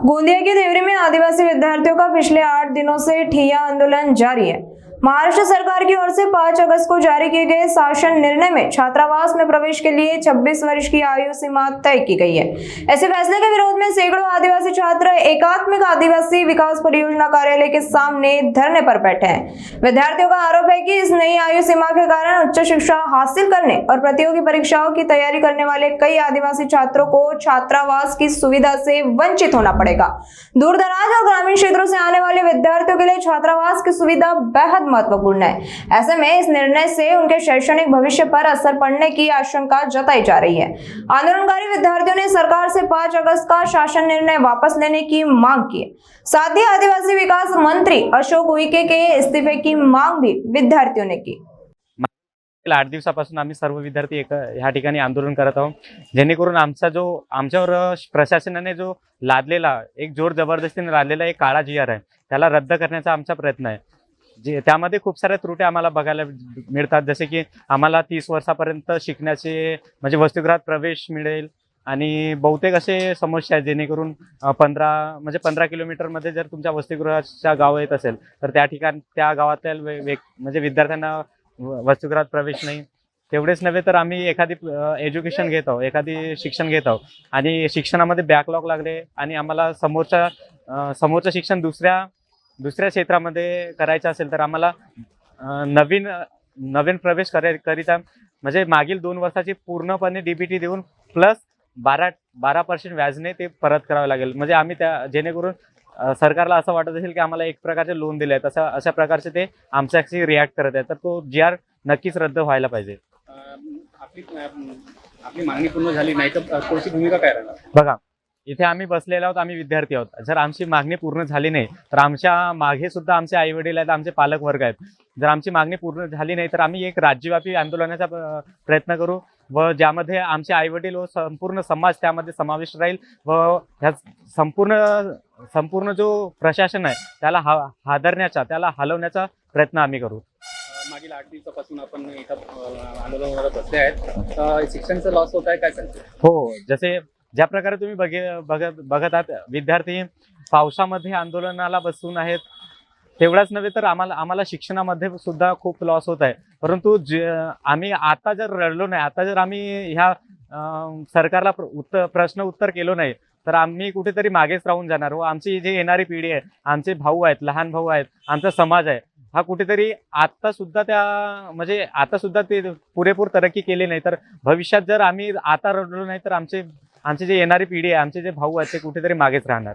गोंदिया के देवरी में आदिवासी विद्यार्थियों का पिछले 8 दिनों से ठिया आंदोलन जारी है। महाराष्ट्र सरकार की ओर से 5 अगस्त को जारी किए गए शासन निर्णय में छात्रावास में प्रवेश के लिए 26 वर्ष की आयु सीमा तय की गई है। ऐसे फैसले के विरोध में सैकड़ों आदिवासी छात्र एकात्मिक आदिवासी विकास परियोजना कार्यालय के सामने धरने पर बैठे हैं। विद्यार्थियों का आरोप है कि इस नई आयु सीमा के कारण उच्च शिक्षा हासिल करने और प्रतियोगी परीक्षाओं की तैयारी करने वाले कई आदिवासी छात्रों को छात्रावास की सुविधा से वंचित होना पड़ेगा। दूर दराज और ग्रामीण क्षेत्रों से आने वाले विद्यार्थियों के लिए छात्रावास की सुविधा बेहद महत्वपूर्ण है। ऐसे में इस निर्णय से उनके शैक्षणिक भविष्य पर असर पड़ने की आशंका जताई जा रही है। आंदोलनकारी विद्यार्थियों ने सरकार से 5 अगस्त का शासन निर्णय वापस लेने की मांग की है। साथ ही आदिवासी विकास मंत्री अशोक उईके के इस्तीफे की मांग भी विद्यार्थियों ने की। 8 दिवसापासून आम्ही सर्व विद्यार्थी ह्या ठिकाणी आंदोलन करत आहोत, जेणेकरून आमच्यावर प्रशासनाने जो लादलेला एक जोर जबरदस्तीने लादलेला एक काळा जी आर आहे त्याला रद्द करण्याचा आमचा प्रयत्न आहे। जे त्यामध्ये खूप साऱ्या त्रुटी आम्हाला बघायला मिळतात, जसे की आम्हाला 30 वर्षापर्यंत शिकण्याचे म्हणजे वसतिगृहात प्रवेश मिळेल आणि बहुतेक असे समस्या आहेत, जेणेकरून 15 किलोमीटरमध्ये जर तुमच्या वसतिगृहाच्या गाव येत असेल तर त्या ठिकाणी त्या गावातल्या म्हणजे विद्यार्थ्यांना वसतिगृहात प्रवेश नाही। तेवढेच नव्हे तर आम्ही एखादी एज्युकेशन घेत आहोत, एखादी शिक्षण घेत आहोत आणि शिक्षणामध्ये बॅकलॉग लागले आणि आम्हाला समोरचं शिक्षण दुसऱ्या क्षेत्रामध्ये करायचं असेल तर आम्हाला नवीन प्रवेश करिता म्हणजे मागील 2 वर्षाची पूर्णपणे डीबीटी देऊन प्लस 12% व्याजने ते परत करावे लागेल। म्हणजे आम्ही जेणेकरून सरकारला असं वाटत असेल की आम्हाला एक प्रकारचे लोन दिले आहेत, अशा प्रकारचे ते आमच्याशी रिॲक्ट करत आहेत। तर तो जी आर नक्कीच रद्द व्हायला पाहिजे। आपली मागणी पूर्ण झाली नाही तर पुढची भूमिका काय राहणार? बघा, इथे आम्ही बसलेलो आहोत, आम्ही विद्यार्थी आहोत। जर आमची मागणी पूर्ण झाली नाही तर आमच्या मागे सुद्धा आमचे आई वडील आहेत, आमचे पालक वर्ग आहेत। जर आमची मागणी पूर्ण झाली नाही तर आम्ही एक राज्यव्यापी आंदोलनाचा प्रयत्न करू व ज्यामध्ये आमचे आई वडील व संपूर्ण समाज त्यामध्ये समाविष्ट राहील व ह्या संपूर्ण जो प्रशासन आहे त्याला हादरण्याचा त्याला हलवण्याचा प्रयत्न आम्ही करू। मागील 8 दिवसापासून आपण इथं आंदोलनाला बसले आहेत, शिक्षणाचा लॉस होत आहे, काय सांगते? हो, जसे ज्या प्रकारे तुम्ही बघत आहात, विद्यार्थी पावसामध्ये आंदोलनाला बसून आहेत, तेवढाच नव्हे तर आम्हाला शिक्षणामध्ये सुद्धा खूप लॉस होत आहे। परंतु आम्ही आता जर रडलो नाही, आता जर आम्ही ह्या सरकारला प्रश्न उत्तर केलो नाही तर आम्ही कुठेतरी मागेच राहून जाणार व आमची जी येणारी पिढी आहे, आमचे भाऊ आहेत, लहान भाऊ आहेत, आमचा समाज आहे, हा कुठेतरी आता सुद्धा ते पुरेपूर तरक्की केली नाही तर भविष्यात जर आम्ही आता रडलो नाही तर आमची जी येणारी पिढी आहे, आमचे जे भाऊ आहेत ते कुठेतरी मागेच राहणार।